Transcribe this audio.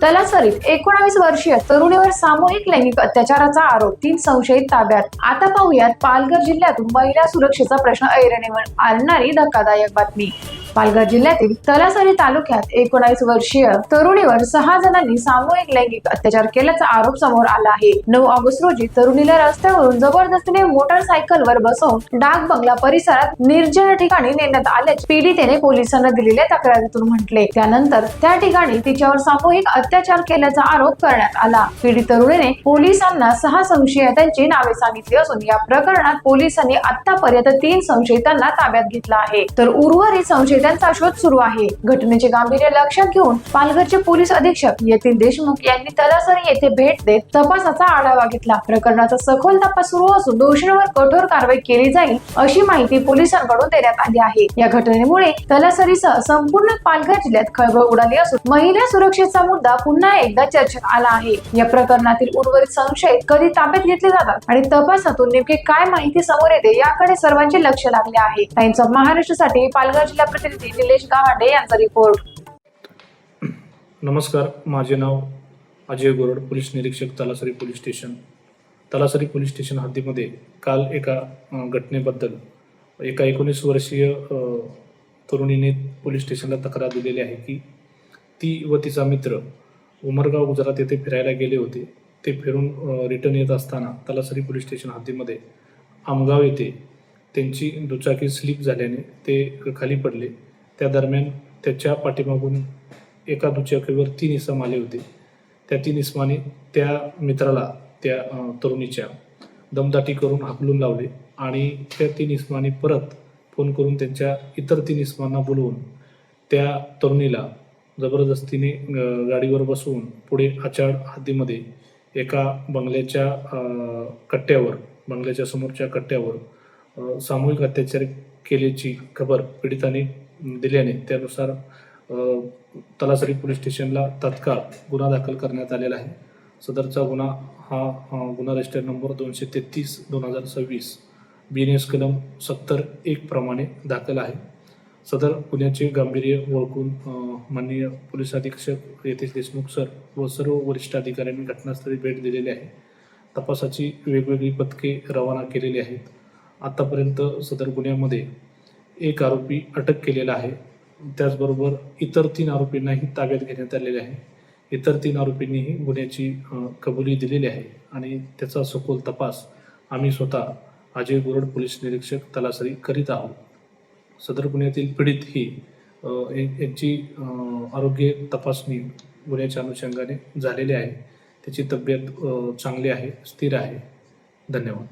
तलासरीत 19 वर्षीय तरुणीवर सामूहिक लैंगिक अत्याचाराचा आरोप, 3 संशयित ताब्यात। आता पाहूयात पालघर जिल्ह्यातून महिला सुरक्षेचा प्रश्न ऐरणीवर आणणारी धक्कादायक बातमी। पालघर जिल्ह्यातील तलासरी तालुक्यात 19 वर्षीय तरुणीवर 6 जणांनी सामूहिक लैंगिक अत्याचार केल्याचा आरोप समोर आला आहे। 9 ऑगस्ट रोजी तरुणीला रस्त्यावरून जबरदस्तीने मोटरसायकलवर बसवून डाक बंगला परिसरात निर्जन ठिकाणी नेण्यात आल्याचे पीडितेने पोलिसांना दिलेल्या तक्रारीतून म्हटले। त्यानंतर त्या ठिकाणी तिच्यावर सामूहिक अत्याचार केल्याचा आरोप करण्यात आला। पीडित तरुणीने पोलिसांना 6 संशयितांची नावे सांगितली असून या प्रकरणात पोलिसांनी आतापर्यंत 3 संशयितांना ताब्यात घेतला आहे, तर उर्वरित संशयितांचा शोध सुरू आहे। घटनेचे गांभीर्य लक्षात घेऊन पालघरचे पोलीस अधीक्षक यतीन देशमुख यांनी तलासरी येथे भेट देत तपासाचा आढावा घेतला। प्रकरणाचा सखोल तपास सुरू असून दोषींवर कठोर कारवाई केली जाईल अशी माहिती पोलिसांकडून देण्यात आली आहे। या घटनेमुळे तलासरीसह संपूर्ण पालघर जिल्ह्यात खळबळ उडाली असून महिला सुरक्षेचा मुद्दा पुन्हा एकदा चर्चेत आला आहे। या प्रकरणातील उर्वरित संशयित कधी ताब्यात घेतले जातात आणि तपासातून नेमकी काय माहिती समोर येते याकडे सर्वांचे लक्ष लागले आहे। टाइम्स ऑफ महाराष्ट्रसाठी पालघर जिल्हा प्रतिनिधी निलेश गावांडे यांचा रिपोर्ट। नमस्कार, माझे नाव अजय गोरड, पोलीस निरीक्षक Talasari police station. Talasari police station हद्दीमध्ये काल एका घटनेबद्दल एका 19 वर्षीय तरुणीने पोलीस स्टेशनला तक्रार दिलेली आहे की ती व तिचा मित्र उमरगाव गुजरात येथे फिरायला गेले होते। ते फिरून रिटर्न येत असताना तलासरी पोलीस स्टेशन हद्दीमध्ये आमगाव येथे त्यांची दुचाकी स्लिप झाल्याने ते खाली पडले। त्या दरम्यान त्याच्या पाठीमागून एका दुचाकीवर 3 इसम आले होते। त्या 3 इसमाने त्या मित्राला त्या तरुणीच्या दमदाटी करून हाकलून लावले आणि त्या 3 इसमाने परत फोन करून त्यांच्या इतर 3 इसमांना बोलवून त्या तरुणीला जबरदस्तीने गाडीवर बसवून पुढे आचाड हद्दीमध्ये एका बंगल्याच्या कट्ट्यावर, बंगल्याच्या समोरच्या कट्ट्यावर सामूहिक अत्याचार केल्याची खबर पीडिताने दिल्याने त्यानुसार तलासरी पोलीस स्टेशनला तात्काळ गुन्हा दाखल करण्यात आलेला आहे। सदरचा गुन्हा हा गुन्हा रजिस्टर नंबर 233/2026 BNS कलम 70(1) प्रमाणे दाखल आहे। सदर गुन्ह्याचे गांभीर्य ओळखून माननीय पोलीस अधीक्षक यतीन देशमुख सर व सर्व वरिष्ठ अधिकाऱ्यांनी घटनास्थळी भेट दिलेली आहे। तपासाची वेगवेगळी पथके रवाना केलेली आहेत। आतापर्यंत सदर गुन्ह्यामध्ये 1 आरोपी अटक केलेला आहे। त्याचबरोबर इतर 3 आरोपींनाही ताब्यात घेण्यात आलेले आहे। इतर 3 आरोपींनीही गुन्ह्याची कबुली दिलेली आहे आणि त्याचा सखोल तपास आम्ही स्वतः अजय गोरड पोलीस निरीक्षक तलासरी करीत आहोत। सदर गुन्ह्यातील पीडित ही यांची आरोग्य तपासणी गुन्ह्याच्या अनुषंगाने झालेली आहे। त्याची तब्येत चांगली आहे, स्थिर आहे। धन्यवाद।